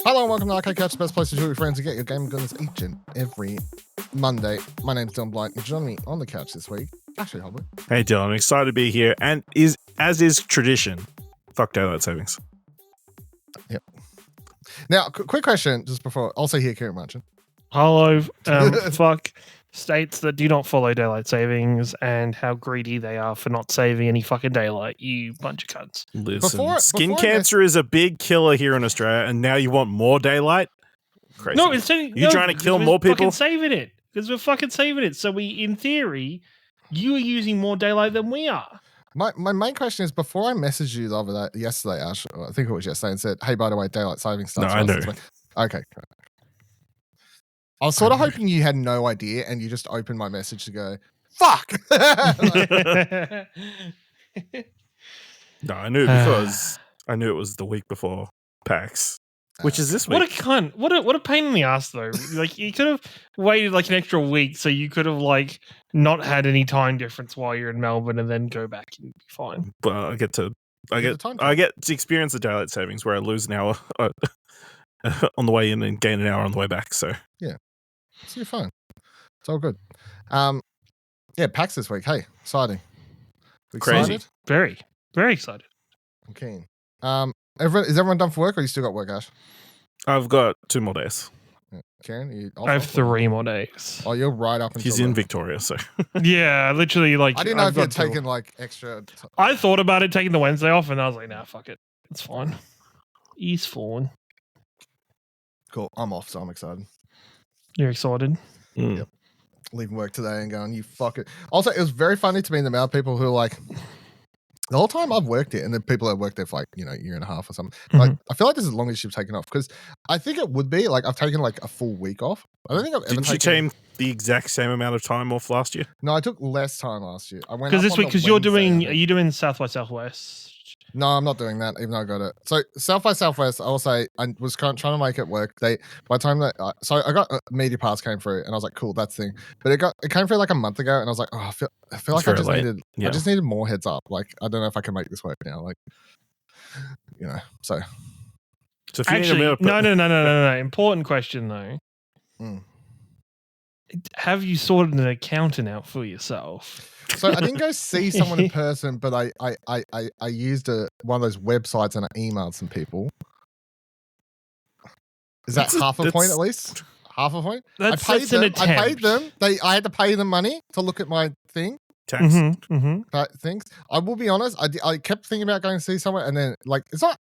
Hello and welcome to Arcade Couch, the best place to chill with your friends and get your gaming goodness each and every Monday. My name's Dylan Blight, and joining me on the couch this week, Ashley Holbert. Hey Dylan, I'm excited to be here, and as is tradition, fuck daylight savings. Yep. Now, quick question, just before, also here, Kieran Marchant. Hello, fuck states that do not follow daylight savings and how greedy they are for not saving any fucking daylight, you bunch of cunts. Listen, skin cancer is a big killer here in Australia, and now you want more daylight? Crazy. No, instead you're trying to kill more people? Fucking saving it. Because we're fucking saving it. So we, in theory, you are using more daylight than we are. My main question is, before I messaged you yesterday, Ash, I think it was yesterday, and said, hey, by the way, daylight saving starts. No, I know. Okay, great. I was sort of hoping you had no idea and you just opened my message to go, fuck! No, I knew because I knew it was the week before PAX, which is this week. What a cunt. What a pain in the ass, though. Like, you could have waited like an extra week so you could have like not had any time difference while you're in Melbourne and then go back and be fine. But I get to experience the daylight savings where I lose an hour on the way in and gain an hour on the way back. So yeah, so you're fine. It's all good. Yeah, PAX this week. Hey, exciting. Crazy. Excited? Very, very excited. I'm keen. Is everyone done for work, or you still got work, Ash? I've got 2 more days. Yeah. Karen, you I have 3 more days. Oh, you're right up until He's in Victoria, so yeah, literally. Like, I didn't know if you'd taken like extra. I thought about it taking the Wednesday off, and I was like, nah, fuck it, it's fine. He's fine. Cool. I'm off, so I'm excited. You're excited? Yep. Leaving work today and going, you fuck it. Also, it was very funny to me in the amount of people who are like, the whole time I've worked it, and the people that worked there for like, a year and a half or something. Like, I feel like this is the longest you've taken off, because I think it would be like I've taken like a full week off. I don't think I've ever Didn't you take the exact same amount of time off last year? No, I took less time last year. I went because this week, because you're doing, are you doing South by Southwest? No, I'm not doing that, even though I got it. So South by Southwest, I will say, I was trying to make it work. By the time that, so I got a media pass came through, and I was like, cool, that's the thing. But it came through like a month ago, and I was like, oh, I feel like I just needed more heads up. Like, I don't know if I can make this work now. Like, so. So if you actually, no. Important question though. Have you sorted an accountant out for yourself? So I didn't go see someone in person, but I used one of those websites and I emailed some people. Is that half a point at least? Half a point? I paid them. I had to pay them money to look at my thing. Tax. Things. I will be honest. I kept thinking about going to see someone, and then like it's not.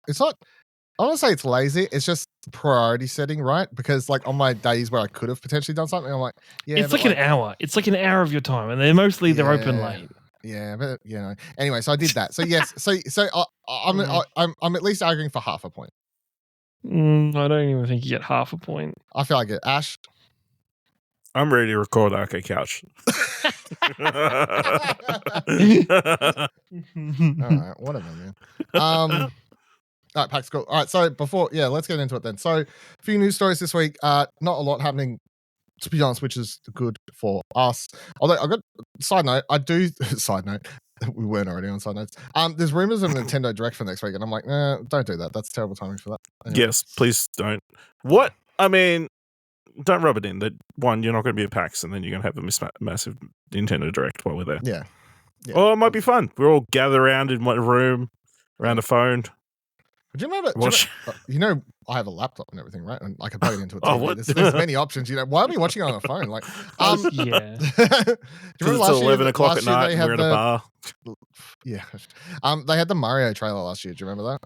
I don't want to say it's lazy. It's just priority setting, right? Because like on my days where I could have potentially done something, I'm like, yeah. It's like an hour. It's like an hour of your time, and they're open late. Yeah, but Anyway, so I did that. So yes, so I'm at least arguing for half a point. I don't even think you get half a point. I feel like it. Ash, I'm ready to record Arcade Couch. All right, whatever, man. All right, PAX, cool. All right, so let's get into it then. So, a few news stories this week. Not a lot happening, to be honest, which is good for us. Although, I got side note, we weren't already on side notes. There's rumors of Nintendo Direct for next week, and I'm like, don't do that. That's terrible timing for that. Anyway. Yes, please don't. What? I mean, don't rub it in that one, you're not going to be at PAX, and then you're going to have a massive Nintendo Direct while we're there. Yeah. Oh, it might be fun. We'll all gather around in one room, around a phone. Do you remember? I have a laptop and everything, right? And I can plug it into a TV. There's many options. Why are we watching it on a phone? Like, yeah. Do you remember it's 11 o'clock at night and we're at a bar. Yeah. They had the Mario trailer last year. Do you remember that?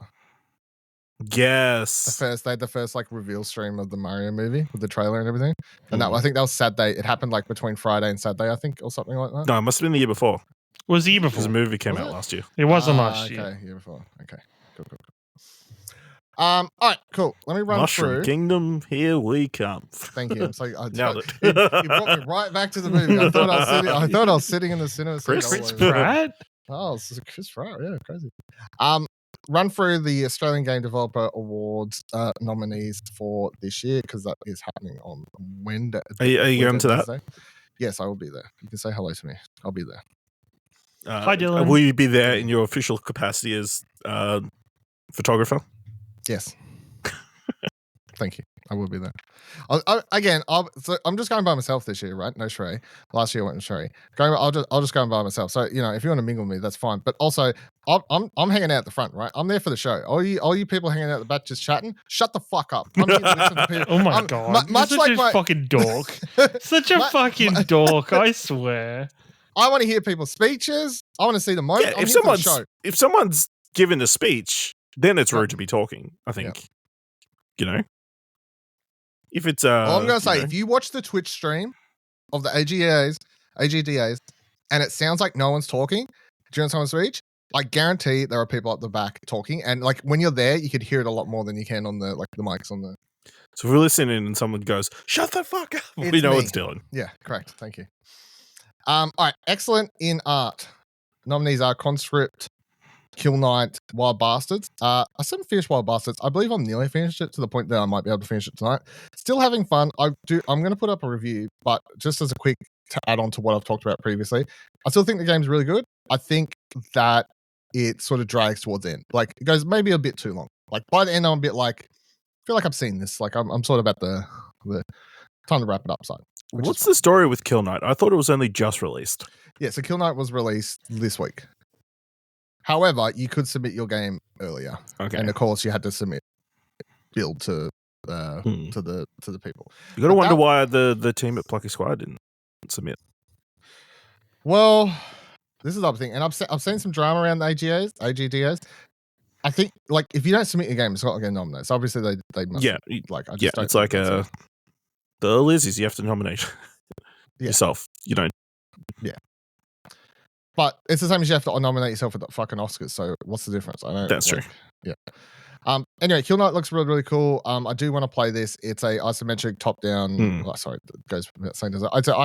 Yes. They had the first like reveal stream of the Mario movie with the trailer and everything. And I think that was Saturday. It happened like between Friday and Saturday, I think, or something like that. No, it must have been the year before. Was the year before? Because the movie came out last year. It wasn't last year. Okay, year before. Okay, cool. All right, cool. Let me run Mushroom through. Kingdom, here we come. Thank you. It's like Nailed it. You brought me right back to the movie. I thought I was sitting in the cinema. Chris Pratt. Oh, it's Chris Pratt. Yeah, crazy. Run through the Australian Game Developer Awards nominees for this year, because that is happening on Wednesday. Are you going to that? Yes, I will be there. You can say hello to me. I'll be there. Hi, Dylan. Will you be there in your official capacity as photographer? Yes. Thank you. I will be there. So I'm just going by myself this year, right? No Shrey. Last year I went with Shrey. I'll just go by myself. So if you want to mingle with me, that's fine. But also, I'm hanging out at the front, right? I'm there for the show. All you people hanging out at the back just chatting, shut the fuck up. I'm here to listen to people. Oh my god! Much You're such like a fucking dork. Such a fucking dork. I swear. I want to hear people's speeches. I want to see the moment. Yeah, I'm here for the show. if someone's given a speech, then it's rude to be talking. I think. If it's All I'm going to say, if you watch the Twitch stream of the AGDAs, and it sounds like no one's talking during someone's speech, I guarantee there are people at the back talking, and like when you're there, you could hear it a lot more than you can on the mics on the. So if we're listening and someone goes, "Shut the fuck up," we know it's Dylan. Yeah, correct. Thank you. All right, excellent in art. Nominees are Conscript, Kill Knight, Wild Bastards. I still haven't finished Wild Bastards. I believe I'm nearly finished it to the point that I might be able to finish it tonight. Still having fun. I'm going to put up a review, but just as a quick to add on to what I've talked about previously, I still think the game's really good. I think that it sort of drags towards the end. Like it goes maybe a bit too long. Like by the end, I'm a bit like, I feel like I've seen this. Like I'm sort of at the time to wrap it up side. What's the story with Kill Knight? I thought it was only just released. Yeah, so Kill Knight was released this week. However, you could submit your game earlier, and of course, you had to submit build to the people. You got to wonder why the team at Plucky Squire didn't submit. Well, this is the other thing, and I've seen some drama around the AGDAs. I think like if you don't submit your game, it's not going to get nominated. So obviously they must. Yeah, like I just don't it's like the Lizzies. You have to nominate yourself. You don't. Yeah. But it's the same as you have to nominate yourself at the fucking Oscars. So what's the difference? I don't. That's true. Yeah. Anyway, Kill Knight looks really, really cool. I do want to play this. It's a isometric top-down. Sorry, it goes without saying. It's an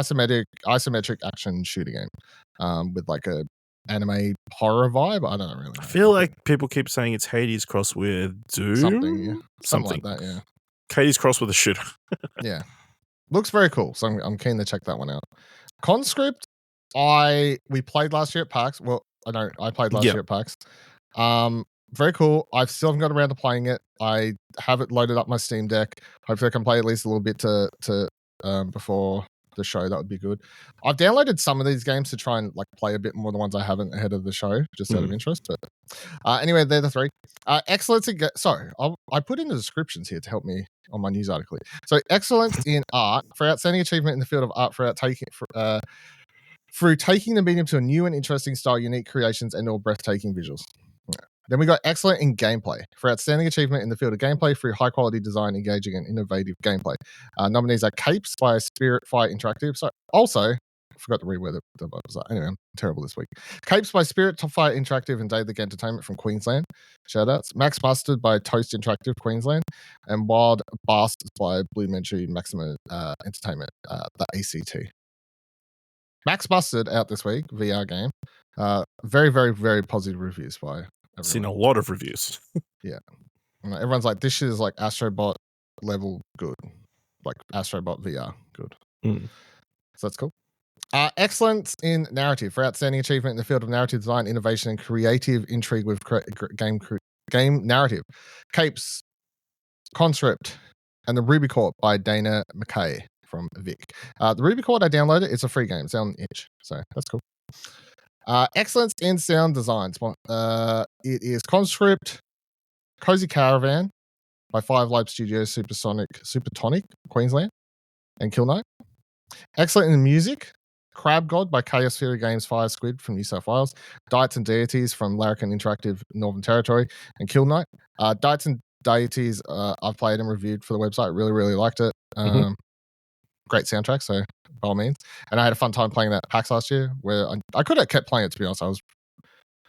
isometric action shooting game. With like a anime horror vibe. I don't really know. I feel like people keep saying it's Hades crossed with Doom. Something like that. Yeah. Hades crossed with a shooter. Yeah. Looks very cool. So I'm keen to check that one out. Conscript. We played last year at PAX. Well, I played last year at PAX. Very cool. I still haven't got around to playing it. I have it loaded up my Steam Deck. Hopefully I can play at least a little bit to before the show. That would be good. I've downloaded some of these games to try and like play a bit more than ones I haven't ahead of the show, just out of interest. But anyway, they're the three. Excellence in sorry, I put in the descriptions here to help me on my news article. So excellence in art for outstanding achievement in the field of art through taking the medium to a new and interesting style, unique creations, and all breathtaking visuals. Yeah. Then we got excellent in gameplay for outstanding achievement in the field of gameplay through high quality design, engaging, and innovative gameplay. Nominees are Capes by Spirit Fire Interactive. So also, I forgot to read where the was. Anyway, I'm terrible this week. Capes by Spirit Fire Interactive and Day the Entertainment from Queensland. Shoutouts. Max Busted by Toast Interactive Queensland, and Wild Bastards by Blue Manchu Maximum Entertainment, the ACT. Max Busted out this week, VR game. Very, very, very positive reviews by everyone. Seen a lot of reviews. Yeah. Everyone's like, this shit is like Astrobot level good. Like Astrobot VR good. So that's cool. Excellence in narrative for outstanding achievement in the field of narrative design, innovation, and creative intrigue with game narrative. Capes, Conscript, and the Ruby Court by Dana McKay from Vic. The Ruby Court I downloaded. It's a free game. It's on itch. So that's cool. Excellence in sound design. It is Conscript, Cozy Caravan by Five Live Studios, Supertonic, Queensland, and Kill Knight. Excellent in music. Crab God by Chaos Theory Games, Fire Squid from New South Wales. Diets and Deities from Larrikin Interactive, Northern Territory, and Kill Knight. Diets and Deities, I've played and reviewed for the website. Really, really liked it. Great soundtrack, so by all means. And I had a fun time playing that at PAX last year, where I could have kept playing it, to be honest. I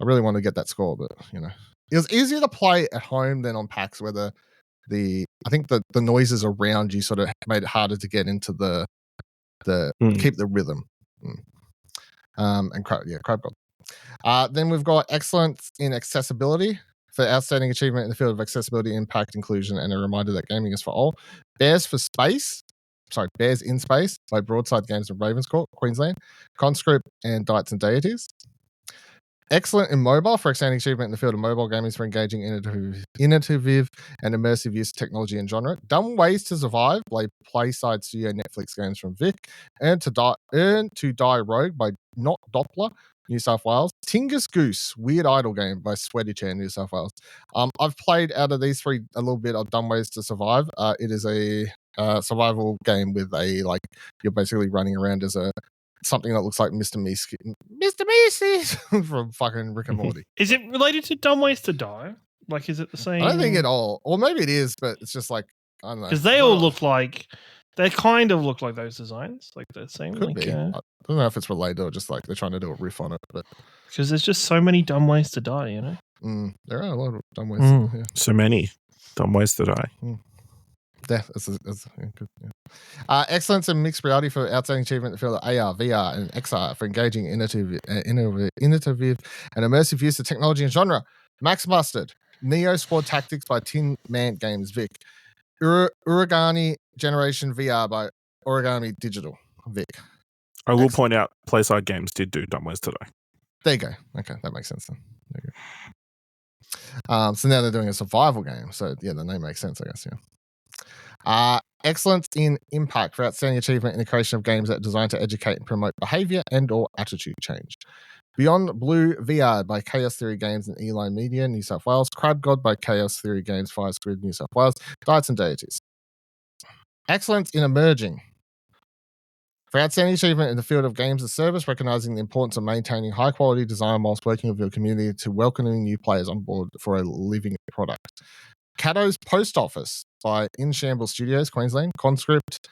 really wanted to get that score, but it was easier to play at home than on PAX, where I think the noises around you sort of made it harder to get into the keep the rhythm. And Crab God. Then we've got excellence in accessibility for outstanding achievement in the field of accessibility, impact, inclusion, and a reminder that gaming is for all. Bears in Space by Broadside Games of Ravenscourt, Queensland. Conscript and Diets and Deities. Excellent in mobile for outstanding achievement in the field of mobile gaming for engaging innovative and immersive use of technology and genre. Dumb Ways to Survive by Playside Studio Netflix games from Vic. Earn to Die Rogue by Not Doppler, New South Wales. Tingus Goose, Weird Idol game by Sweaty Chair, New South Wales. I've played out of these three a little bit of Dumb Ways to Survive. It is a survival game with you're basically running around as something that looks like Mr. Meese from fucking Rick and Morty. Is it related to Dumb Ways to Die? Like, is it the same? I don't think at all. Or maybe it is, but it's just like, I don't know. Because they all look like, they kind of look like those designs. Like the same. Could be. I don't know if it's related or just like they're trying to do a riff on it. But because there's just so many dumb ways to die, you know? There are a lot of dumb ways. Yeah. So many dumb ways to die. Death. That's good. Yeah. Excellence in mixed reality for outstanding achievement in the field of AR, VR, and XR for engaging innovative and immersive use of technology and genre. Max Mustard, Neo Squad Tactics by Tin Man Games, Vic. Origami Generation VR by Origami Digital, Vic. I will point out, Playside Games did do Dumb Ways to Die. There you go. Okay, that makes sense then. There you go. So now they're doing a survival game. So yeah, the name makes sense, I guess. Yeah. Excellence in impact for outstanding achievement in the creation of games that are designed to educate and promote behavior and or attitude change. Beyond Blue VR by Chaos Theory Games and Eline Media, New South Wales. Crab God by Chaos Theory Games, Fire Squid, New South Wales. Diets and Deities. Excellence in emerging for outstanding achievement in the field of games as service, recognizing the importance of maintaining high quality design whilst working with your community to welcoming new players on board for a living product. Caddo's Post Office by In Shambles Studios, Queensland. Conscript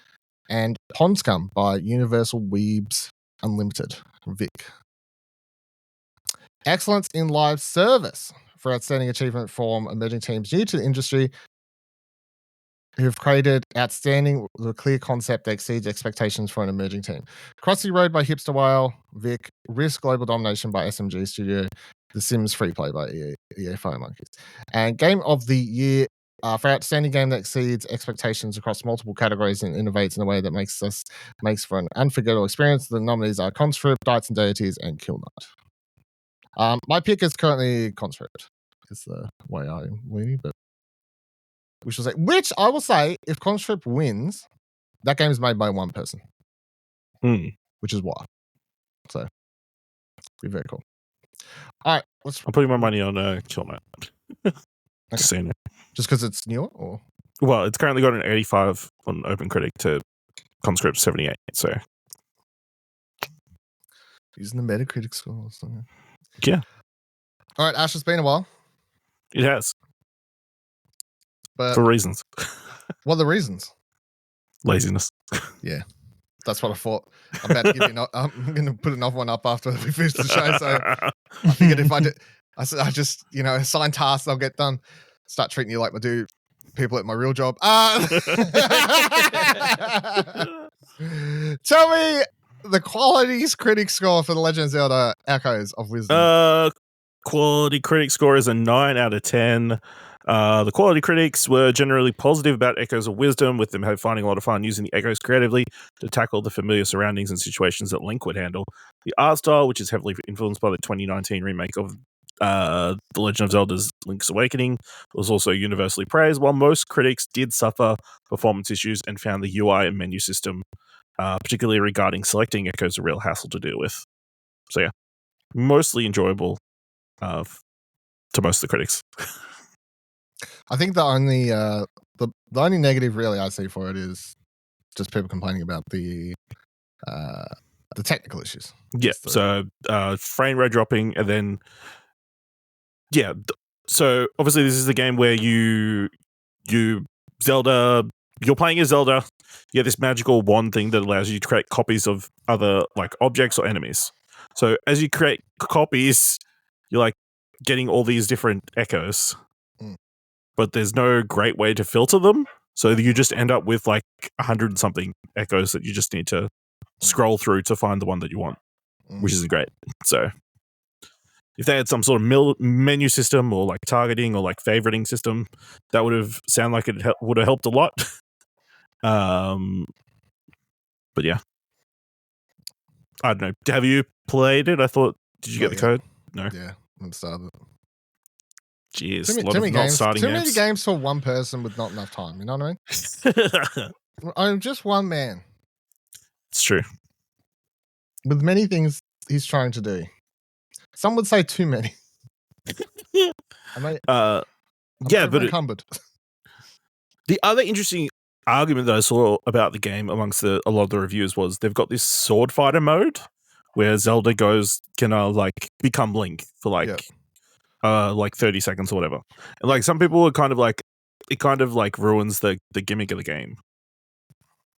and Ponscum by Universal Weebs Unlimited, Vic. Excellence in live service for outstanding achievement from emerging teams new to the industry who've created outstanding with a clear concept that exceeds expectations for an emerging team. Crossy Road by Hipster Whale, Vic. Risk Global Domination by SMG Studio. The Sims Free Play by EA Fire Monkeys. And Game of the Year for outstanding game that exceeds expectations across multiple categories and innovates in a way that makes for an unforgettable experience. The nominees are Conscript, Diets and Deities, and Kill Knight. My pick is currently Conscript. Is the way I'm leaning, but which I will say, if Conscript wins, that game is made by one person, which is why. So, be very cool. All right, I'm putting my money on Kill Knight. Okay. Just because it's newer, or well, it's currently got an 85 on OpenCritic to Conscript 78. So, using the Metacritic score. So. Yeah. All right, Ash, it's been a while. It has. But for reasons. What are the reasons? Laziness. Yeah. That's what I thought. I'm about to give you I'm going to put another one up after we finish the show. So I figured if I just, assign tasks, I'll get done. Start treating you like I do people at my real job. Tell me the qualities critic score for The Legend of Zelda Echoes of Wisdom. Quality critic score is a 9 out of 10. The quality critics were generally positive about Echoes of Wisdom, with them finding a lot of fun using the echoes creatively to tackle the familiar surroundings and situations that Link would handle. The art style, which is heavily influenced by the 2019 remake of The Legend of Zelda's Link's Awakening, was also universally praised, while most critics did suffer performance issues and found the UI and menu system, particularly regarding selecting Echoes, a real hassle to deal with. So yeah, mostly enjoyable to most of the critics. I think the only negative really I see for it is just people complaining about the technical issues. Yeah, so frame rate dropping, and then so obviously this is a game where you're playing as Zelda. You get this magical wand thing that allows you to create copies of other like objects or enemies. So as you create copies, you're like getting all these different echoes. But there's no great way to filter them. So you just end up with like 100 and something echoes that you just need to scroll through to find the one that you want, which isn't great. So if they had some sort of menu system or like targeting or like favoriting system, that would have sounded like it would have helped a lot. But yeah, I don't know. Have you played it? Did you get the code? No. Yeah, I'm started. Jeez, Too a lot many of not games. starting Too many games. games for one person with not enough time. You know what I mean? I'm just one man It's true. with many things he's trying to do. Some would say too many. I'm encumbered. The other interesting argument that I saw about the game amongst a lot of the reviews was they've got this sword fighter mode where Zelda can like become Link for like 30 seconds or whatever. And like some people are kind of like it kind of like ruins the gimmick of the game.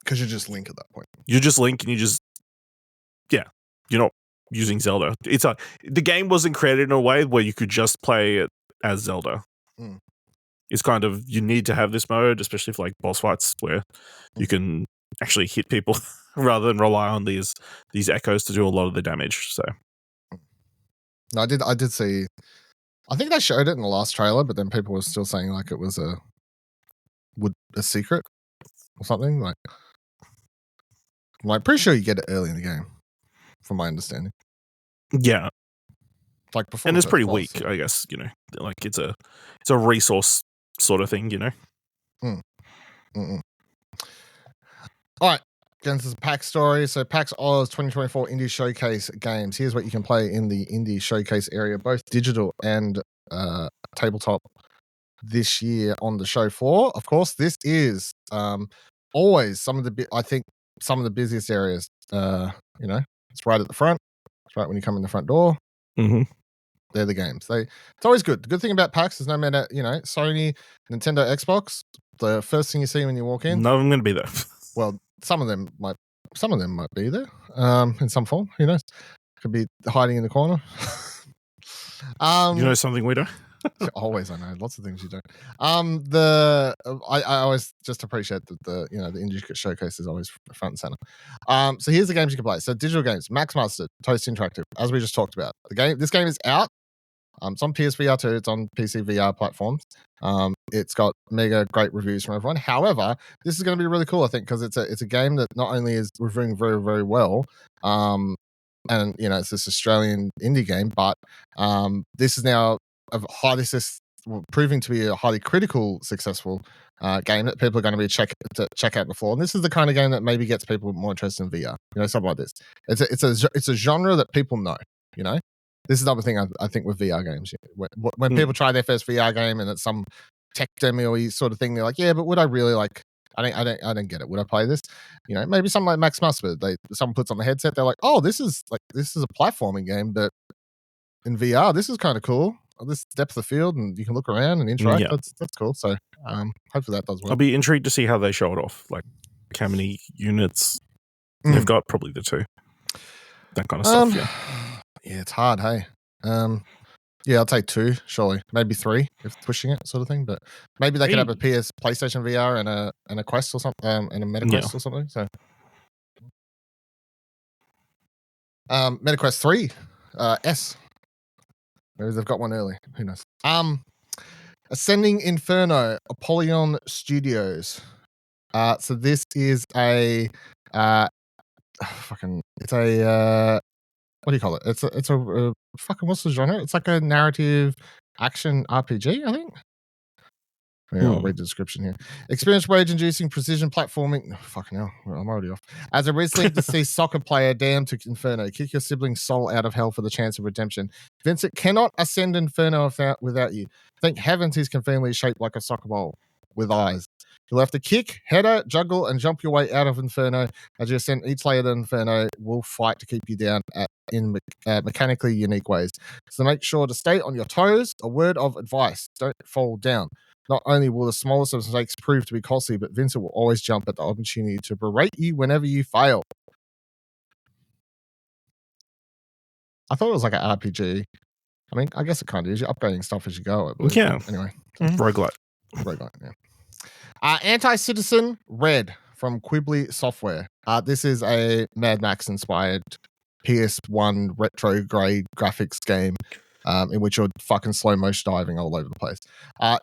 Because you're just Link at that point. You're just Link and you're not using Zelda. It's the game wasn't created in a way where you could just play it as Zelda. It's kind of you need to have this mode, especially for like boss fights where you can actually hit people rather than rely on these echoes to do a lot of the damage. So no, I did see. I think they showed it in the last trailer, but then people were still saying like it was a secret or something. Like I'm pretty sure you get it early in the game, from my understanding. Yeah, like before, and it's pretty weak, I guess. Like it's a resource sort of thing, All right. Genesis PAX story. So PAX AUS 2024 Indie Showcase games. Here's what you can play in the Indie Showcase area, both digital and tabletop this year on the show floor. Of course, this is always some of the busiest areas. It's right at the front. It's right when you come in the front door. Mm-hmm. They're the games. It's always good. The good thing about PAX is no matter, Sony, Nintendo, Xbox, the first thing you see when you walk in. None of them going to be there. Well, some of them might be there in some form. Who knows? Could be hiding in the corner. You know something we don't? Always, I know lots of things you don't. I always just appreciate that the Indie Showcase is always front and center. So here's the games you can play. So digital games, Max Master, Toast Interactive, as we just talked about. This game is out. It's on PSVR 2. It's on PC VR platforms. It's got mega great reviews from everyone. However, this is going to be really cool, I think, because it's a game that not only is reviewing very, very well, and it's this Australian indie game, but this is now proving to be a highly critical, successful game that people are going to be check out before. And this is the kind of game that maybe gets people more interested in VR. Something like this. It's a genre that people know. This is another thing I think with VR games. When people try their first VR game and it's some tech demo sort of thing, they're like, yeah, but would I really like? I don't get it. Would I play this? Maybe something like Max Master. Someone puts on the headset, they're like, oh, this is a platforming game, but in VR, this is kind of cool. This depth of field, and you can look around and interact. Yeah. That's cool. So hopefully that does well. I'll be intrigued to see how they show it off. Like how many units they've got. Probably the 2. That kind of stuff. Yeah, it's hard. Hey, I'll take 2, surely, maybe 3 if pushing it, sort of thing. But maybe they could have a PlayStation VR and a Quest or something, and a Meta Quest or something. So, Meta Quest 3, S. Maybe they've got one early. Who knows? Ascending Inferno, Apollyon Studios. So this is a it's a what do you call it? It's a fucking what's the genre? It's like a narrative action RPG, I think. I'll read the description here. Experience rage-inducing precision platforming. Fucking hell, I'm already off. As a wrestling deceased soccer player damned to Inferno, kick your sibling's soul out of hell for the chance of redemption. Vincent cannot ascend Inferno without you. Thank heavens he's conveniently shaped like a soccer ball with eyes. You'll have to kick, header, juggle, and jump your way out of Inferno. As you ascend each layer of the Inferno, will fight to keep you down in mechanically unique ways. So make sure to stay on your toes. A word of advice: don't fall down. Not only will the smallest of mistakes prove to be costly, but Vincent will always jump at the opportunity to berate you whenever you fail. I thought it was like an RPG. I mean, I guess it kind of is. You're upgrading stuff as you go. Yeah. Anyway. Roguelite. Yeah. Anti-Citizen Red from Quibbly Software. This is a Mad Max-inspired PS1 retrograde graphics game. In which you're fucking slow motion diving all over the place.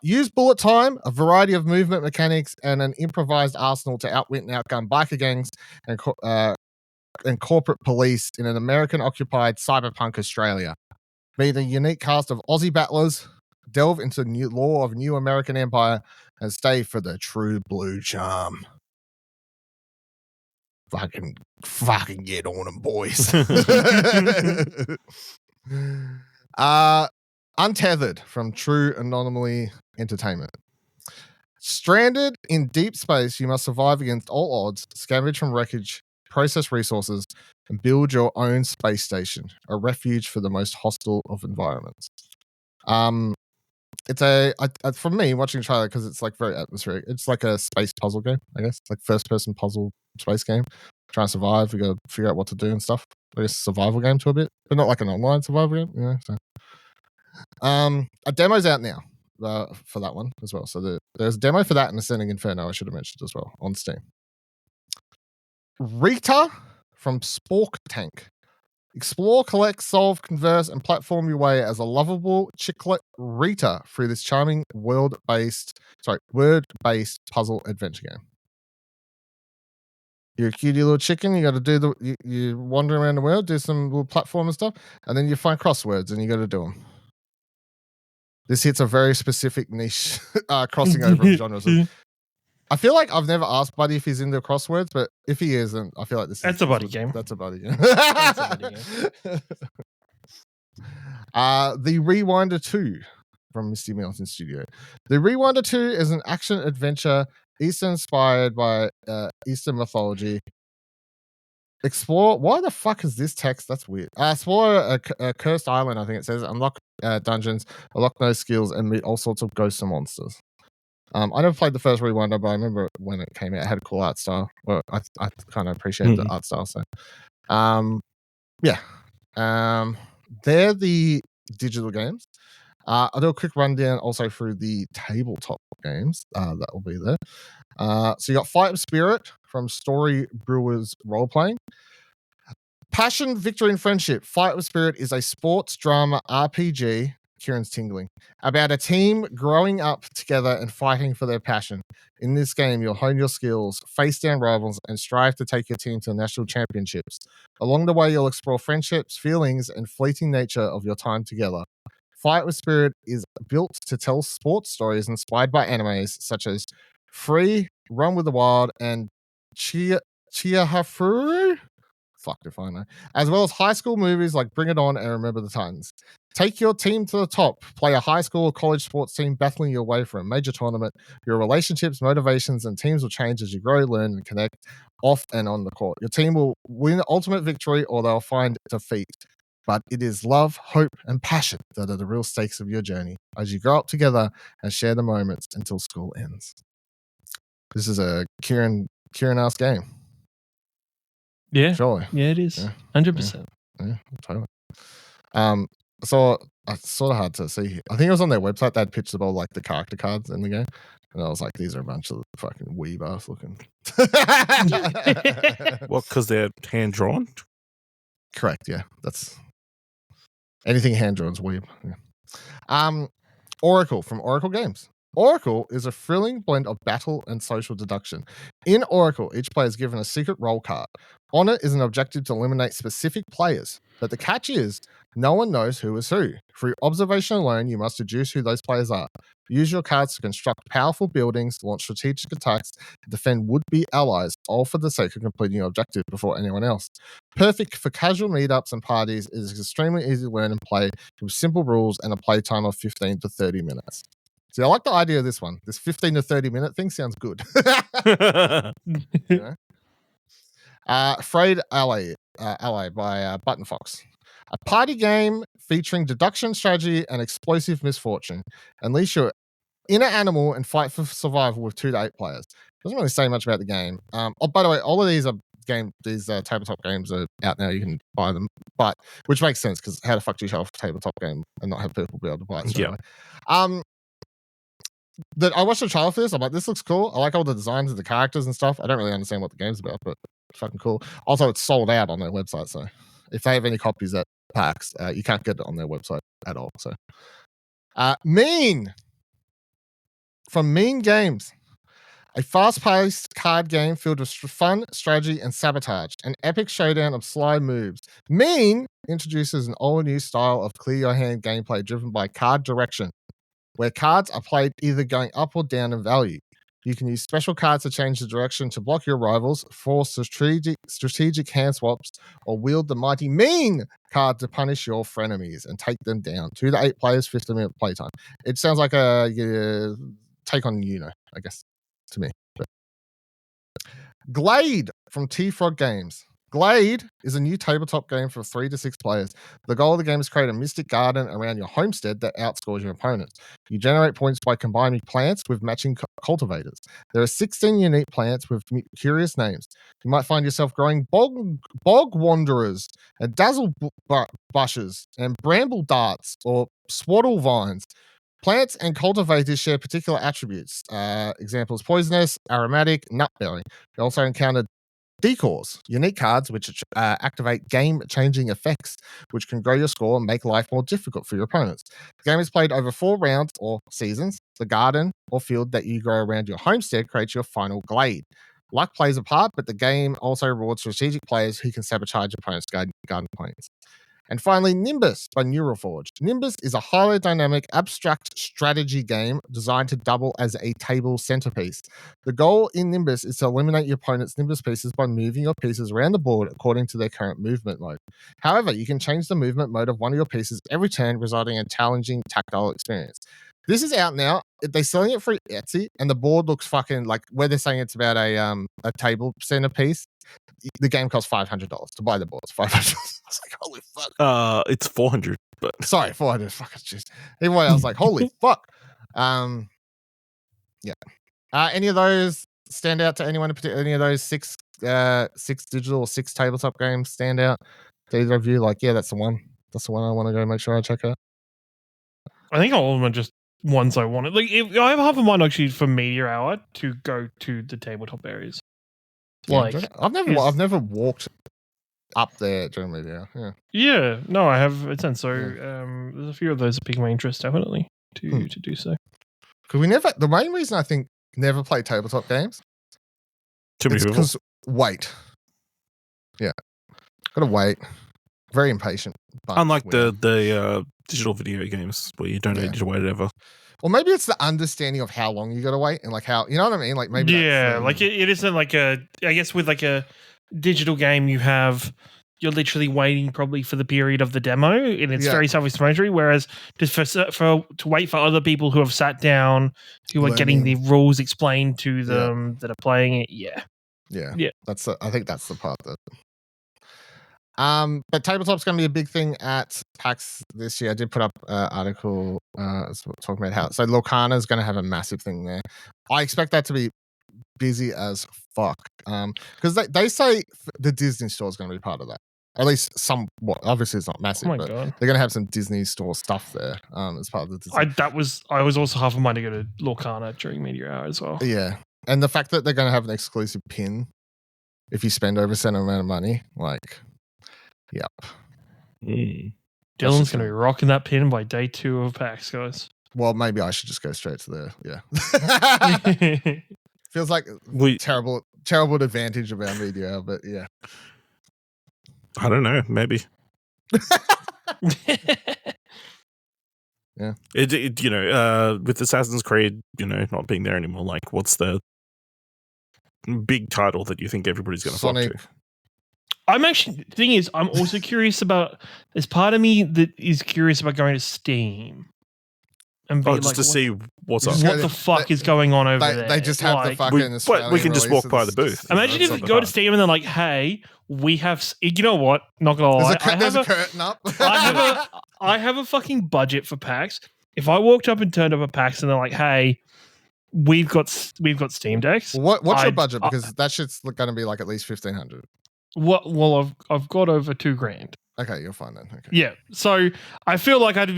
Use bullet time, a variety of movement mechanics, and an improvised arsenal to outwit and outgun biker gangs and corporate police in an American-occupied cyberpunk Australia. Meet a unique cast of Aussie battlers, delve into new lore of new American Empire, and stay for the true blue charm. Fucking get on them, boys. Untethered from True Anomaly Entertainment. Stranded in deep space, you must survive against all odds, scavenge from wreckage, process resources, and build your own space station, a refuge for the most hostile of environments. It's for me watching the trailer, because it's like very atmospheric. It's like a space puzzle game, I guess, like first person puzzle space game. Trying to survive, we got to figure out what to do and stuff. I guess survival game to a bit, but not like an online survival game. So, a demo's out now for that one as well. So there's a demo for that and Ascending Inferno. I should have mentioned as well on Steam. Rita from Spork Tank. Explore, collect, solve, converse, and platform your way as a lovable chicklet Rita through this charming word-based puzzle adventure game. You're a cutie little chicken. You got to do you wander around the world, do some little platform and stuff, and then you find crosswords and you got to do them. This hits a very specific niche crossing over of genres. I feel like I've never asked Buddy if he's into crosswords, but if he is, then I feel like That's a buddy game. That's a buddy game. That's a buddy game. The Rewinder 2 from Misty Mountain Studio. The Rewinder 2 is an action adventure Eastern inspired by Eastern mythology. Explore. Why the fuck is this text? That's weird. Explore a cursed island, I think it says. Unlock dungeons, unlock no skills, and meet all sorts of ghosts and monsters. I never played the first Rewinder, but I remember when it came out, it had a cool art style. Well, I kind of appreciate the art style. So, they're the digital games. I'll do a quick rundown also through the tabletop games that will be there. So you got Fight of Spirit from Story Brewers Role Playing. Passion, Victory, and Friendship. Fight of Spirit is a sports drama RPG. Kieran's tingling. About a team growing up together and fighting for their passion. In this game, you'll hone your skills, face down rivals, and strive to take your team to national championships. Along the way, you'll explore friendships, feelings, and fleeting nature of your time together. Fight with Spirit is built to tell sports stories inspired by animes such as Free, Run with the Wild, and Chiahafuru. Fuck if I know. As well as high school movies like Bring It On and Remember the Titans. Take your team to the top. Play a high school or college sports team battling your way for a major tournament. Your relationships, motivations, and teams will change as you grow, learn, and connect off and on the court. Your team will win ultimate victory or they'll find defeat. But it is love, hope, and passion that are the real stakes of your journey as you grow up together and share the moments until school ends. This is a Kieran-ass game. Yeah. Surely. Yeah, it is. 100%. Yeah, totally. So it's sort of hard to see. I think it was on their website. They had pictures of all like the character cards in the game. And I was like, these are a bunch of fucking weeb ass looking. What, because they're hand drawn? Correct, yeah. That's anything hand drawn is weeb. Yeah. Oracle from Oracle Games. Oracle is a thrilling blend of battle and social deduction. In Oracle, each player is given a secret role card. On it is an objective to eliminate specific players. But the catch is, no one knows who is who. Through observation alone, you must deduce who those players are. Use your cards to construct powerful buildings, launch strategic attacks, defend would-be allies, all for the sake of completing your objective before anyone else. Perfect for casual meetups and parties, it is extremely easy to learn and play with simple rules and a playtime of 15 to 30 minutes. See, I like the idea of this one. This 15 to 30 minute thing sounds good. You know? Frayed Ally by Button Fox. A party game featuring deduction strategy and explosive misfortune. Unleash your inner animal and fight for survival with 2 to 8 players. Doesn't really say much about the game. By the way, all of these tabletop games are out now. You can buy them, which makes sense because how the fuck do you have a tabletop game and not have people be able to buy it? Yeah. I watched the trailer for this. I'm like, this looks cool. I like all the designs of the characters and stuff. I don't really understand what the game's about, but it's fucking cool. Also, it's sold out on their website, so if they have any copies at PAX, you can't get it on their website at all. So, Mean from Mean Games, A fast-paced card game filled with fun, strategy, and sabotage. An epic showdown of sly moves. Mean introduces an all-new style of clear-your-hand gameplay driven by card direction, where cards are played either going up or down in value. You can use special cards to change the direction to block your rivals, force strategic hand swaps, or wield the mighty Mean card to punish your frenemies and take them down. 2 to 8 players, 15-minute playtime. It sounds like a take on I guess, to me. Glade from T-Frog Games. Glade is a new tabletop game for 3 to 6 players. The goal of the game is to create a mystic garden around your homestead that outscores your opponents. You generate points by combining plants with matching cultivators. There are 16 unique plants with curious names. You might find yourself growing bog wanderers and dazzle bushes and bramble darts or swaddle vines. Plants and cultivators share particular attributes. Examples: poisonous, aromatic, nutberry. You also encounter decors, unique cards which activate game-changing effects, which can grow your score and make life more difficult for your opponents. The game is played over 4 rounds or seasons. The garden or field that you grow around your homestead creates your final glade. Luck plays a part, but the game also rewards strategic players who can sabotage opponents' garden plans. And finally, Nimbus by Neuroforge. Nimbus is a highly dynamic, abstract strategy game designed to double as a table centerpiece. The goal in Nimbus is to eliminate your opponent's Nimbus pieces by moving your pieces around the board according to their current movement mode. However, you can change the movement mode of one of your pieces every turn, resulting in a challenging tactile experience. This is out now. They're selling it for Etsy, and the board looks fucking like where they're saying it's about a table centerpiece. The game costs $500 to buy the boards. $500. I was like, holy fuck. It's 400. But sorry, 400. Fucking jeez. Anyway, I was like, holy fuck. Yeah. Any of those stand out to anyone in particular? Any of those six digital or 6 tabletop games stand out to either of you? Like, yeah, that's the one. That's the one I want to go make sure I check out. I think all of them are just ones I wanted. Like, I have half of mine actually for Media Hour to go to the tabletop areas. Like, I've never walked up there during Media. Yeah, no, I have a sense. So there's a few of those that pique my interest definitely to do so. Because the main reason I think never play tabletop games. Too many people. Because wait. Yeah, gotta wait. Very impatient. Unlike the digital video games where you don't need to wait ever. Or maybe it's the understanding of how long you got to wait and like how, you know what I mean? Like maybe like it isn't like I guess with like a digital game you're literally waiting probably for the period of the demo and it's very self-explanatory, whereas just to wait for other people who have sat down, who are getting the rules explained to them that are playing it. Yeah. I think that's the part that. But tabletop's going to be a big thing at PAX this year. I did put up an article talking about how. So Lorcana is going to have a massive thing there. I expect that to be busy as fuck. Because they say the Disney store is going to be part of that. At least somewhat. Obviously, it's not massive, but they're going to have some Disney store stuff there as part of the Disney. I was also half of mine to go to Lorcana during Media Hour as well. Yeah. And the fact that they're going to have an exclusive pin if you spend over a certain amount of money, like... Yep. Dylan's going to be rocking that pin by day 2 of PAX, guys. Well, maybe I should just go straight to there. Yeah. Feels like terrible advantage of our media, but yeah. I don't know. Maybe. Yeah. It with Assassin's Creed, not being there anymore, like what's the big title that you think everybody's going to flock to? The thing is, I'm also curious about, there's part of me that is curious about going to Steam. And just to see what's up. What the fuck is going on over there? They just have the fucking Australian we can just walk by the booth. Imagine if we go to Steam and they're like, hey, we have... You know what? Not going to lie. There's a curtain up. I have a fucking budget for PAX. If I walked up and turned up a PAX and they're like, hey, we've got Steam Decks. What's your budget? Because that shit's going to be like at least $1,500. Well, I've got over $2,000. Okay, you're fine then. Okay. Yeah, so I feel like there'd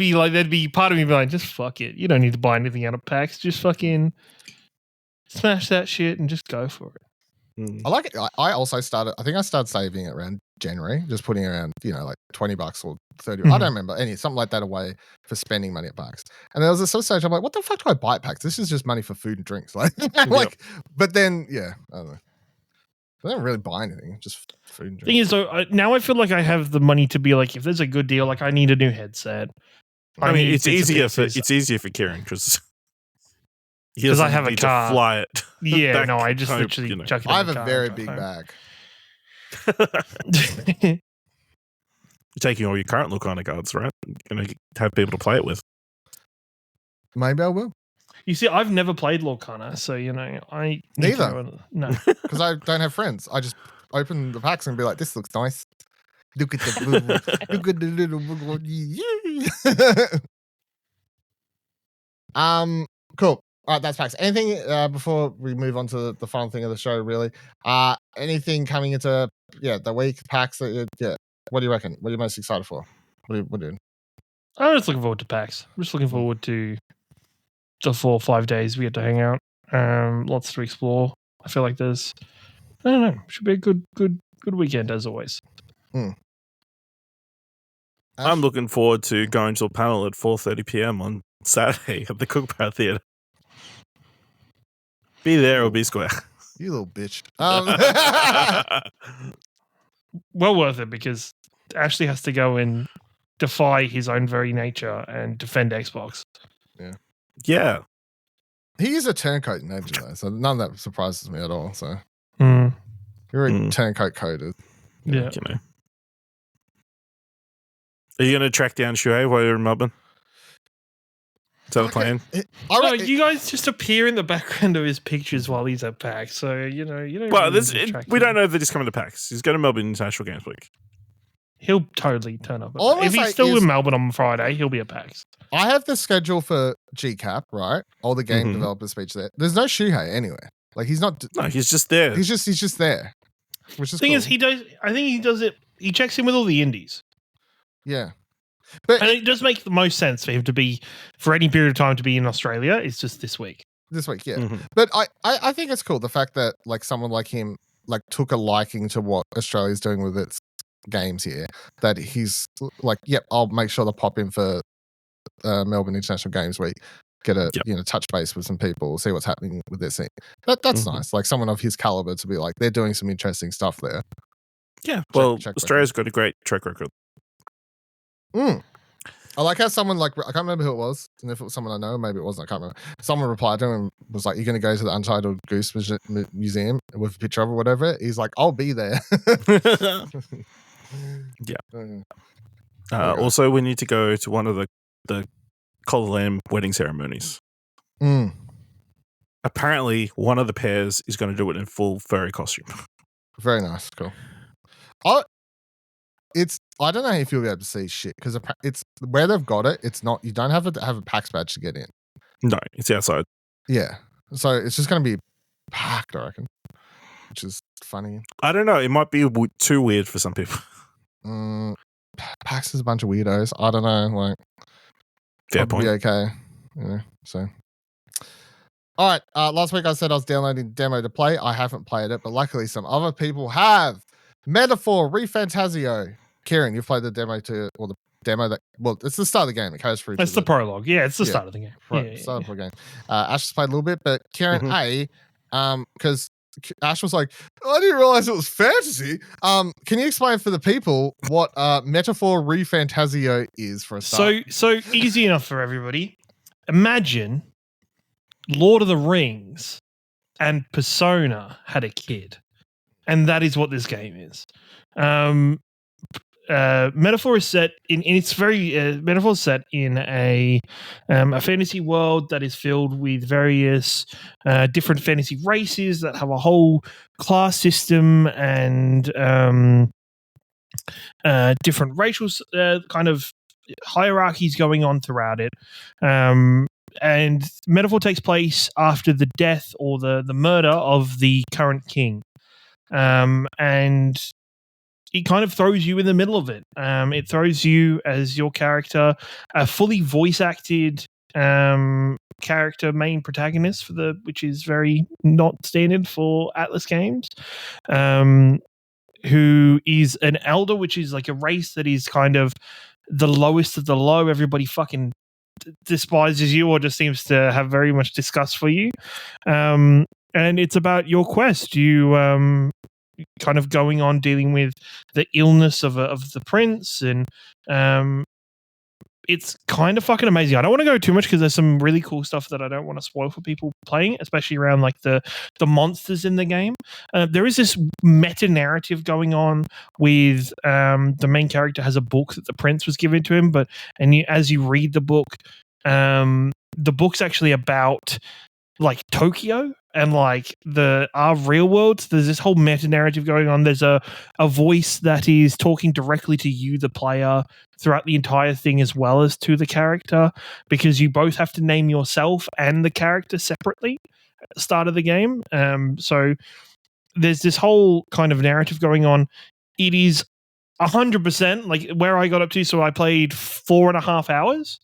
be part of me like, just fuck it. You don't need to buy anything out of PAX. Just fucking smash that shit and just go for it. I like it. I also started. I think I started saving it around January, just putting around like $20 or 30. I don't remember something like that away for spending money at PAX. And there was a sort of stage I'm like, what the fuck do I buy at PAX? This is just money for food and drinks. Like, but then I don't know. I don't really buy anything, just food and drinks. Thing is, though, now I feel like I have the money to be like, if there's a good deal, like I need a new headset. I mean, it's easier for Kieran because I have a car. To fly it. Yeah, no, I just literally chuck it. I have a very big bag. You're taking all your current Lorcana cards, right? You're going to have people to play it with. Maybe I will. You see, I've never played Lorcana, so I neither. No, because I don't have friends. I just open the packs and be like, "This looks nice. Look at the look at the little." Cool. All right, that's PAX. Anything before we move on to the final thing of the show? Really, anything coming into the week PAX? What do you reckon? What are you most excited for? What are you doing? I'm just looking forward to PAX. I'm just looking forward to the 4 or 5 days we get to hang out. Lots to explore. I feel like I don't know, should be a good weekend as always. I'm looking forward to going to a panel at 4:30 p.m. on Saturday at the Cookpad Theatre. Be there or be square. You little bitch. Well worth it because Ashley has to go and defy his own very nature and defend Xbox. Yeah. He is a turncoat nature though, so none of that surprises me at all. So you're a turncoat coded. Yeah. Are you going to track down Shuhei while you're in Melbourne? Is that the plan? No, you guys just appear in the background of his pictures while he's at PAX. So, you don't. Well, we don't know that he's coming to PAX. He's going to Melbourne International Games Week. He'll totally turn up. If he's still in Melbourne on Friday, he'll be at PAX. I have the schedule for GCAP, right? All the game developers speech there. There's no Shuhei anywhere. Like he's not. No, he's just there. He's just there. Which is thing cool. is, I think he does it. He checks in with all the indies. Yeah. And it does make the most sense for him to be, for any period of time, to be in Australia. It's just this week. This week, yeah. But I think it's cool the fact that like someone like him like took a liking to what Australia's doing with its games here. That he's like, yep, I'll make sure to pop in for Melbourne International Games Week. Get a touch base with some people, see what's happening with their scene. That's nice. Like someone of his caliber to be like they're doing some interesting stuff there. Yeah. Australia's got a great track record. I like how someone like I can't remember who it was, and if it was someone I know, maybe it wasn't. I can't remember. Someone replied to him and was like, "You're going to go to the Untitled Goose Museum with a picture of it or whatever." He's like, "I'll be there." Also, we need to go to one of the Collar Lamb wedding ceremonies. Apparently, one of the pairs is going to do it in full furry costume. Very nice, cool. I don't know if you'll be able to see shit because it's where they've got it. It's not. You don't have to have a PAX badge to get in. No, it's outside. Yeah, so it's just going to be packed, I reckon, which is funny. I don't know. It might be too weird for some people. PAX is a bunch of weirdos. I don't know. Like, fair point. Be okay. So. All right. Last week I said I was downloading demo to play. I haven't played it, but luckily some other people have. Metaphor ReFantazio. Kieran, you've played the demo it's the start of the game. It goes through. It's the prologue. Yeah, it's the start of the game. Start of the game. Ash has played a little bit, but Kieran, because Ash was like, I didn't realize it was fantasy. Can you explain for the people what Metaphor ReFantazio is for a start? So easy enough for everybody. Imagine Lord of the Rings and Persona had a kid. And that is what this game is. Metaphor is set in it's very Metaphor is set in a fantasy world that is filled with various different fantasy races that have a whole class system and different racial kind of hierarchies going on throughout it. And Metaphor takes place after the death or the murder of the current king. And it kind of throws you in the middle of it. It throws you as your character, a fully voice acted character, main protagonist which is very not standard for Atlas games. Who is an elder, which is like a race that is kind of the lowest of the low. Everybody fucking despises you or just seems to have very much disgust for you. And it's about your quest. You kind of going on dealing with the illness of the prince, and it's kind of fucking amazing. I don't want to go too much because there's some really cool stuff that I don't want to spoil for people playing, especially around like the monsters in the game. There is this meta narrative going on with the main character has a book that the prince was given to him, as you read the book's actually about like Tokyo and like our real world. There's this whole meta narrative going on. There's a voice that is talking directly to you, the player, throughout the entire thing, as well as to the character, because you both have to name yourself and the character separately at the start of the game. So there's this whole kind of narrative going on. It is 100% like where I got up to. So I played 4.5 hours.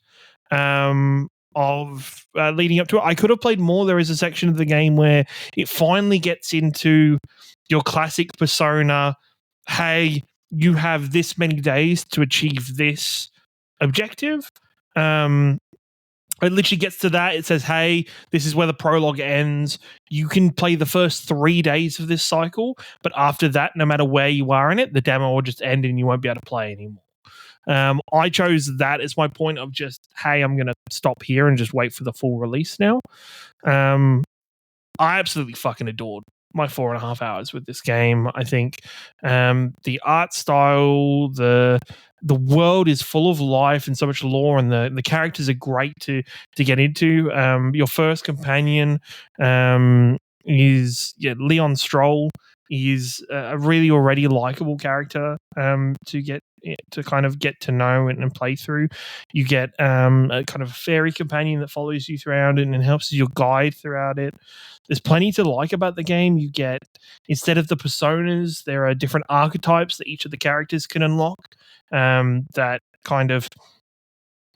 Of leading up to it. I could have played more. There is a section of the game where it finally gets into your classic Persona. Hey, you have this many days to achieve this objective. It literally gets to that. It says, hey, this is where the prologue ends. You can play the first 3 days of this cycle, but after that, no matter where you are in it, the demo will just end and you won't be able to play anymore. I chose that as my point of just, hey, I'm going to stop here and just wait for the full release now. I absolutely fucking adored my 4.5 hours with this game. I think the art style, the world is full of life and so much lore, and the characters are great to get into. Your first companion is Leon Stroll. He's a really already likable character to kind of get to know and play through. You get a kind of fairy companion that follows you throughout it and helps as your guide throughout it. There's plenty to like about the game. You get, instead of the personas, there are different archetypes that each of the characters can unlock that kind of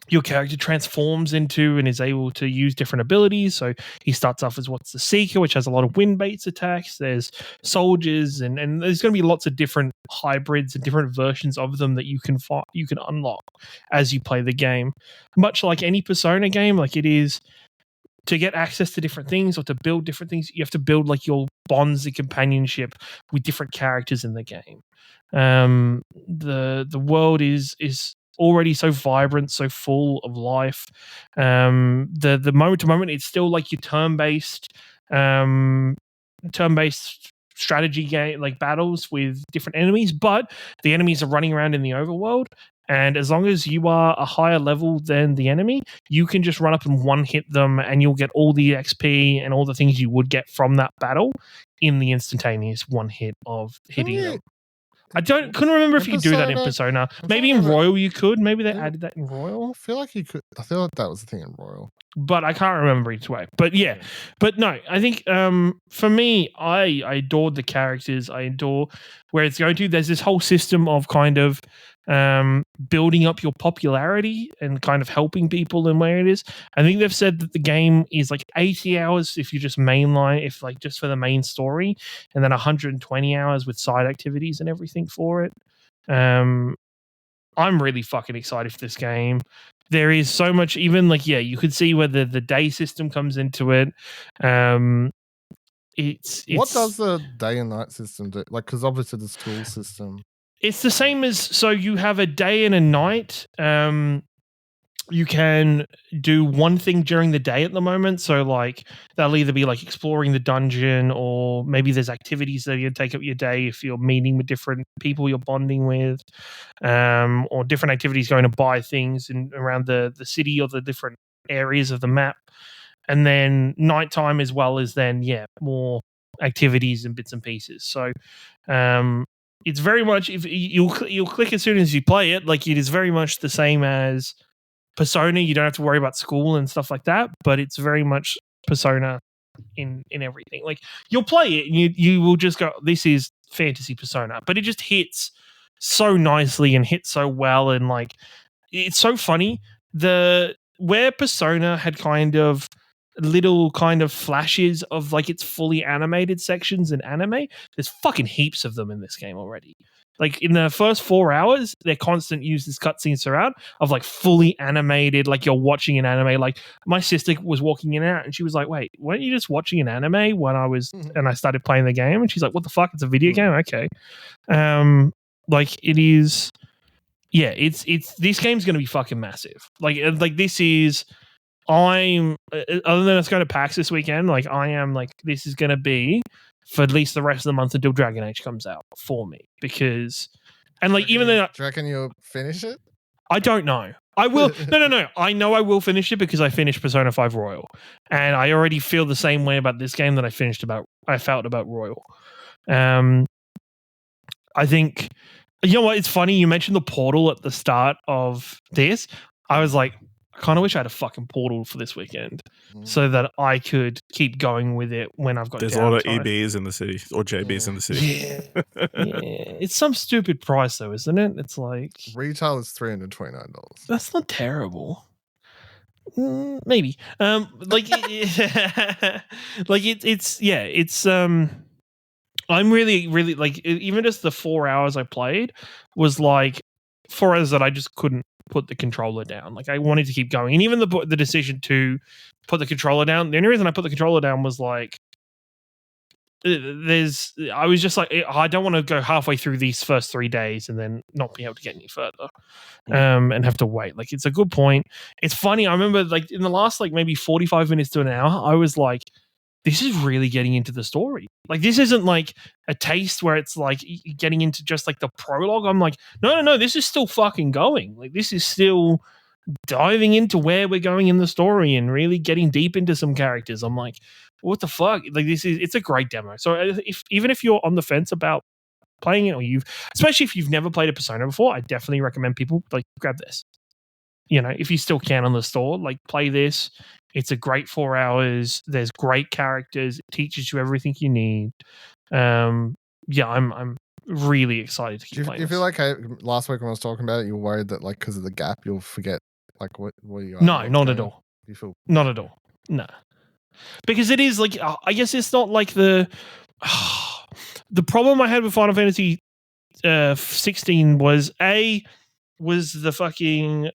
your character transforms into and is able to use different abilities. So he starts off as what's the Seeker, which has a lot of wind-based attacks. There's soldiers, and there's going to be lots of different hybrids and different versions of them that you can unlock as you play the game. Much like any Persona game, like it is, to get access to different things or to build different things, you have to build like your bonds and companionship with different characters in the game. The world is already so vibrant, so full of life. The moment to moment, it's still like your turn-based strategy game, like battles with different enemies, but the enemies are running around in the overworld. And as long as you are a higher level than the enemy, you can just run up and one-hit them, and you'll get all the XP and all the things you would get from that battle in the instantaneous one hit of hitting them. I couldn't remember if you could do that in Persona. Maybe in Royal you could. Maybe they added that in Royal. I feel like you could. I feel like that was the thing in Royal. But I can't remember each way. But yeah. But no, I think for me, I adored the characters. I adore where it's going to. There's this whole system of kind of building up your popularity and kind of helping people in where it is. I think they've said that the game is like 80 hours if you just mainline, if like just for the main story, and then 120 hours with side activities and everything for it. I'm really fucking excited for this game. There is so much, even like, you could see where the day system comes into it. It's what does the day and night system do? Like, because obviously the school system. It's the same as, so you have a day and a night. You can do one thing during the day at the moment. So like that'll either be like exploring the dungeon, or maybe there's activities that you take up your day if you're meeting with different people you're bonding with, or different activities going to buy things around the city or the different areas of the map. And then nighttime as well as then, more activities and bits and pieces. So it's very much, if you'll click as soon as you play it, like it is very much the same as Persona. You don't have to worry about school and stuff like that, but it's very much Persona in everything. Like you'll play it and you will just go, this is fantasy Persona, but it just hits so nicely and hits so well, and like it's so funny. where Persona had kind of little kind of flashes of like its fully animated sections in anime, there's fucking heaps of them in this game already. Like in the first 4 hours, their constant use this cutscenes throughout of like fully animated, like you're watching an anime. Like my sister was walking in and out and she was like, wait, weren't you just watching an anime when I was, and I started playing the game? And she's like, what the fuck? It's a video game? Okay. Like it is, yeah, it's, this game's going to be fucking massive. Like this is, I'm, other than us going to PAX this weekend, like I am like, this is going to be for at least the rest of the month until Dragon Age comes out for me because, and like even though, do you reckon you'll finish it? I don't know. I will. No. I know I will finish it because I finished Persona 5 Royal, and I already feel the same way about this game that I felt about Royal. I think, you know what? It's funny you mentioned the portal at the start of this. I was like, I kind of wish I had a fucking portal for this weekend so that I could keep going with it when I've got There's downtime. a lot of EBs in the city or JBs in the city. Yeah. It's some stupid price though, isn't it? It's like retail is $329. That's not terrible. Maybe. Like it's I'm really like even just the 4 hours I played was like 4 hours that I just couldn't put the controller down. Like I wanted to keep going, and even the decision to put the controller down. The only reason I put the controller down was like I was just like, I don't want to go halfway through these first 3 days and then not be able to get any further, and have to wait. Like it's a good point. It's funny. I remember like in the last like maybe 45 minutes to an hour, I was like, this is really getting into the story. Like this isn't like a taste where it's like getting into just like the prologue. I'm like, no, this is still fucking going. Like this is still diving into where we're going in the story and really getting deep into some characters. I'm like, what the fuck? Like it's a great demo. So even if you're on the fence about playing it, or especially if you've never played a Persona before, I definitely recommend people like grab this. You know, if you still can on the store, like play this. It's a great 4 hours. There's great characters. It teaches you everything you need. I'm really excited to keep playing. Do you feel like last week when I was talking about it, you were worried that like because of the gap, you'll forget like what you are? No, not at all. You feel not at all. No, because it is like I guess it's not like the problem I had with Final Fantasy 16 was the fucking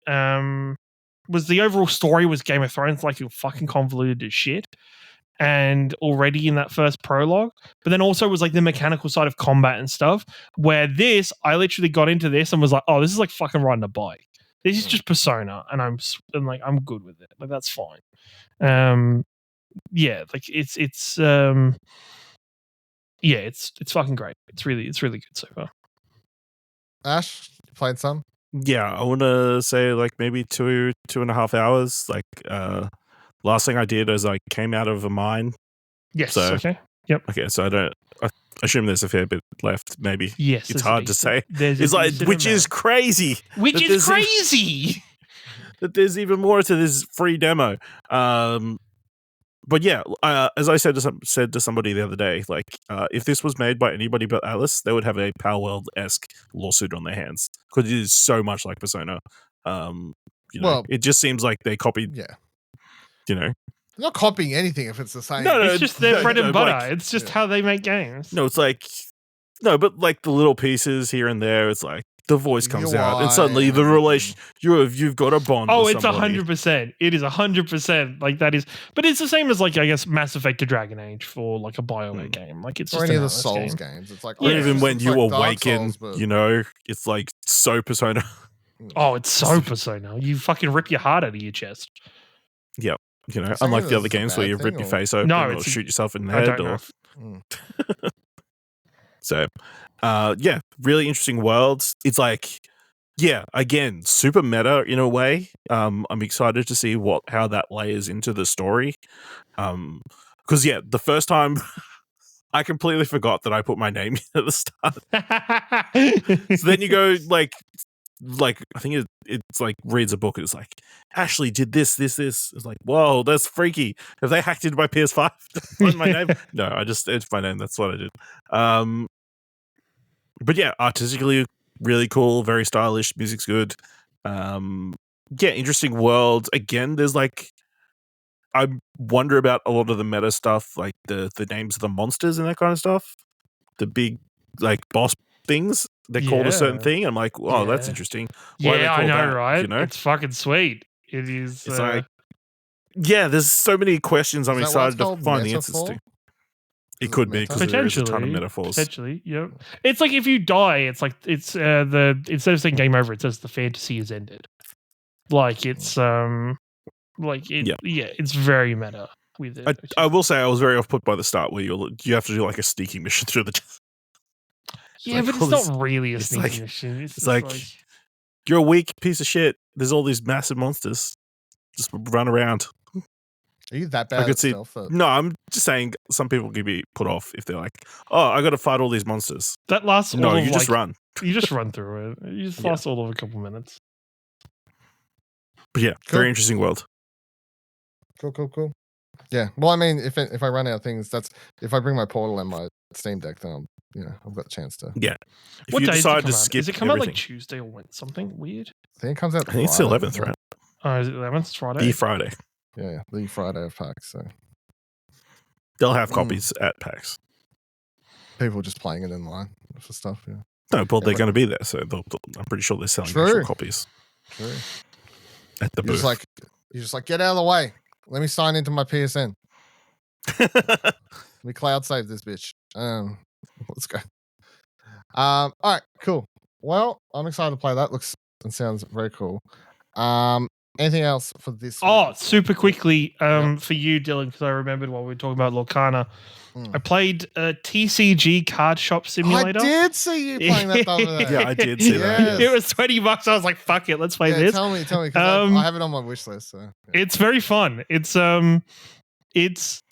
was the overall story was Game of Thrones, like you fucking convoluted as shit, and already in that first prologue, but then also was like the mechanical side of combat and stuff, where I literally got into this and was like, oh, this is like fucking riding a bike. This is just Persona, and I'm good with it. Like that's fine. Yeah, like it's fucking great. It's really good so far. Ash, you played some? Yeah, I want to say like maybe 2.5 hours. Like last thing I did is I came out of a mine. Yes. So, okay. Yep. Okay, so I assume there's a fair bit left. Maybe. Yes. It's hard to say. It's like, which is crazy. Which is crazy. That there's even more to this free demo. But yeah, as I said to somebody the other day, like if this was made by anybody but Alice, they would have a Power World-esque lawsuit on their hands because it is so much like Persona. It just seems like they copied. Yeah. You know, they're not copying anything if it's the same. No, it's just their bread and butter. Like, it's just how they make games. No, it's like but like the little pieces here and there, it's like the voice comes out, and suddenly the relation you've got a bond. Oh, it's 100%. It is 100%. Like that is, but it's the same as like I guess Mass Effect to Dragon Age for like a BioWare game. Like it's just any of the Souls games. It's like even when you awaken, it's like so Persona. Oh, it's so Persona. You fucking rip your heart out of your chest. Yep. Unlike the other games where you rip your face open or shoot yourself in the head. So, really interesting worlds. It's like, again, super meta in a way. I'm excited to see how that layers into the story. Because the first time I completely forgot that I put my name in at the start. So then you go like I think it's like reads a book and it's like Ashley did this. It's like, whoa, that's freaky. Have they hacked into my PS5 to find my name? No, it's my name. That's what I did. But yeah, artistically really cool, very stylish. Music's good. interesting worlds. Again, there's like, I wonder about a lot of the meta stuff, like the names of the monsters and that kind of stuff. The big like boss things, they're called a certain thing. I'm like, oh, that's interesting. Why Yeah, I know, that, right? you know? It's fucking sweet. It is. It's like, yeah, there's so many questions I'm excited to find the answers to. It could be because there is a ton of metaphors. Potentially, yep. It's like if you die, it's like it's instead of saying game over, it says the fantasy is ended. Like it's like it, yeah, it's very meta with it. I will say I was very off put by the start where you have to do like a sneaking mission through the. Yeah, like, but it's not really a sneaking mission. It's like you're a weak piece of shit. There's all these massive monsters. Just run around. Are you that bad at stealth? No, I'm just saying some people can be put off if they're like, oh, I got to fight all these monsters. That lasts. No, you just run. You just run through it. You just last all of a couple minutes. But yeah, very interesting world. Cool. Yeah. Well, I mean, if I run out of things, that's if I bring my Portal and my Steam Deck, then I've got a chance to. Yeah. If what you decide to skip, does it come out like Tuesday or Wednesday? Something weird. I think it comes out. I think it's the 11th, right? Oh, is it 11th? It's Friday. The Friday. Yeah, the Friday of PAX. So they'll have copies at PAX. People just playing it in line for stuff. Yeah. No, well, they're going to be there, so I'm pretty sure they're selling actual copies. True. At the booth. You're just like, get out of the way. Let me sign into my PSN. Let me cloud save this bitch. Let's go. All right, cool. Well, I'm excited to play that. Looks and sounds very cool. Anything else for this week? Super quickly, for you, Dylan, because I remembered while we were talking about Lorcana. I played a TCG card shop simulator. I did see you playing that the other day. Yeah, I did see that. It was $20. I was like, fuck it, let's play this. Tell me, because I have it on my wish list. So, It's very fun. It's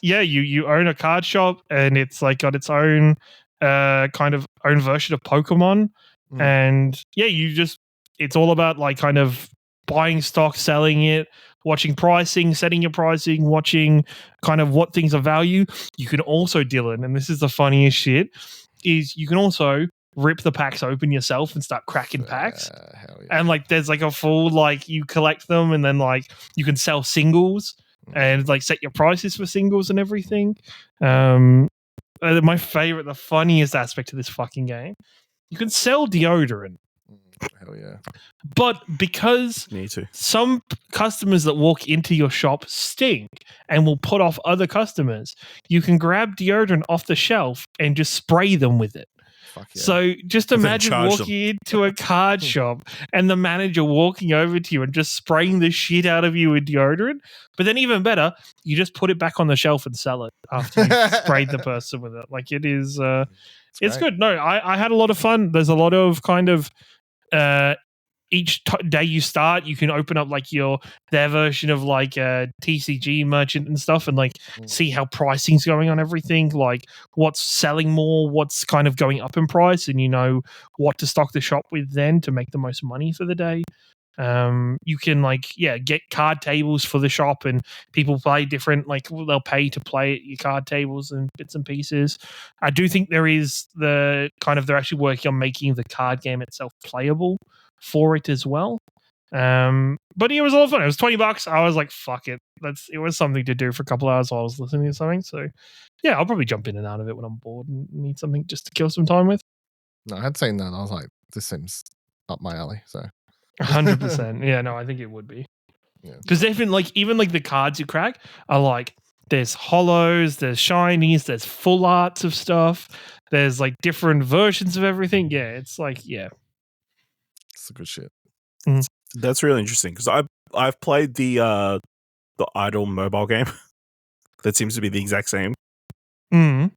you own a card shop and it's like got its own kind of own version of Pokemon. And it's all about like kind of buying stock, selling it, watching pricing, setting your pricing, watching kind of what things are value. You can also, Dylan, and this is the funniest shit, is you can also rip the packs open yourself and start cracking packs. Hell yeah. And like there's like a full like you collect them and then like you can sell singles and like set your prices for singles and everything. My favorite, the funniest aspect of this fucking game, you can sell deodorant. Hell yeah. But because some customers that walk into your shop stink and will put off other customers, you can grab deodorant off the shelf and just spray them with it. Fuck yeah. So just imagine walking into a card shop and the manager walking over to you and just spraying the shit out of you with deodorant. But then even better, you just put it back on the shelf and sell it after you sprayed the person with it. Like it is, it's good. No, I had a lot of fun. There's a lot of kind of, each day you start, you can open up like their version of like a TCG merchant and stuff, and like see how pricing's going on everything, like what's selling more, what's kind of going up in price, and you know what to stock the shop with then to make the most money for the day. You can get card tables for the shop, and people play different, like they'll pay to play at your card tables and bits and pieces. I do think they're actually working on making the card game itself playable for it as well. But it was a lot of fun. It was $20. I was like, fuck it. It was something to do for a couple hours while I was listening to something. So yeah, I'll probably jump in and out of it when I'm bored and need something just to kill some time with. No, I had seen that and I was like, this seems up my alley. So 100%. Yeah, no, I think it would be. Because even the cards you crack are like, there's holos, there's shinies, there's full arts of stuff, there's like different versions of everything. Yeah, it's like, yeah, it's a good shit. That's really interesting because I've played the Idle mobile game that seems to be the exact same, and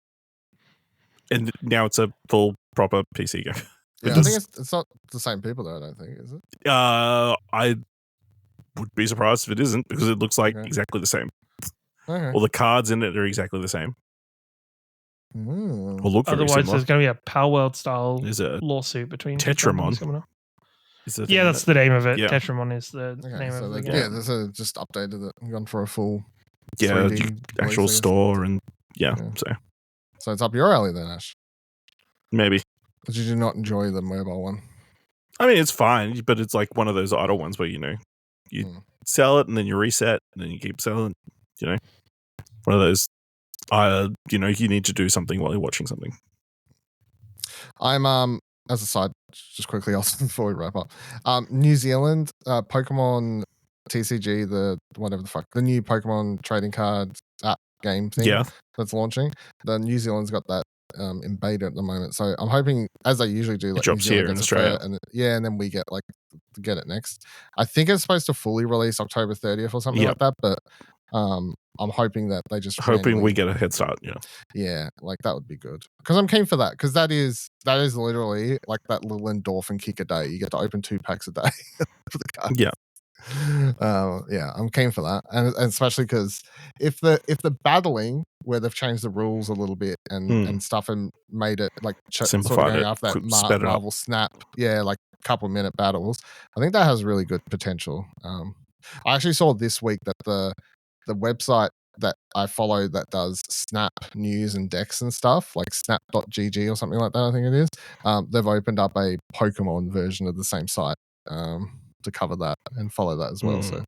now it's a full proper PC game. Yeah, I think it's not the same people though. I don't think, is it? I would be surprised if it isn't because it looks like exactly the same. Okay. All the cards in it are exactly the same. Or look very Otherwise, similar. there's going to be a Power World style lawsuit between Tetramon. That's the name of it. Yeah. Tetramon is the name of the game. Yeah, there's just updated it, gone for a full actual store and so it's up your alley then, Ash. Maybe. Did you not enjoy the mobile one? I mean, it's fine, but it's like one of those Idle ones where You sell it and then you reset and then you keep selling. You know, one of those. You know, you need to do something while you're watching something. I'm as a side, just quickly also before we wrap up. New Zealand Pokemon TCG, the new Pokemon trading card app game thing that's launching. The New Zealand's got that in beta at the moment, so I'm hoping, as they usually do, like New Zealand here in Australia, and then we get get it next. I think it's supposed to fully release October 30th or something like that, but I'm hoping that they just we get a head start. Yeah, like that would be good, because I'm keen for that, because that is literally like that little endorphin kick a day. You get to open 2 packs a day for the cards. I'm keen for that, and especially because if the battling, where they've changed the rules a little bit and stuff and made it like sort of going after that Marvel Snap, like couple minute battles, I think that has really good potential. I actually saw this week that the website that I follow that does Snap news and decks and stuff, like snap.gg or something like that, I think it is, they've opened up a Pokemon version of the same site to cover that and follow that as well. So,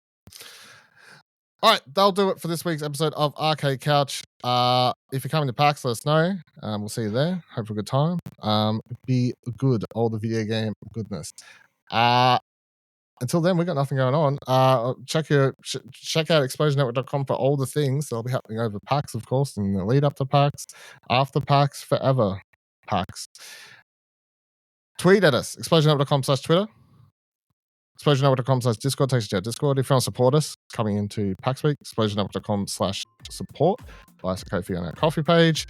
all right, that'll do it for this week's episode of Arcade Couch. If you're coming to PAX, let us know. We'll see you there. Hope for a good time. Be good, all the video game goodness. Until then, we've got nothing going on. Check out exposurenetwork.com for all the things that'll be happening over PAX, of course, and the lead up to PAX, after PAX, forever PAX. Tweet at us, exposurenetwork.com/Twitter. exposurenetwork.com/Discord takes you to our Discord. If you want to support us coming into PAX week, exposurenetwork.com/support. Buy us a coffee on our coffee page.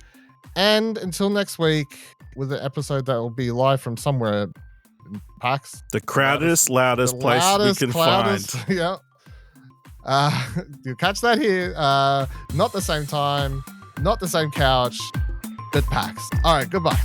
And until next week, with an episode that will be live from somewhere in PAX. The loudest place we can find. Yeah. You'll catch that here. Not the same time, not the same couch, but PAX. All right, goodbye.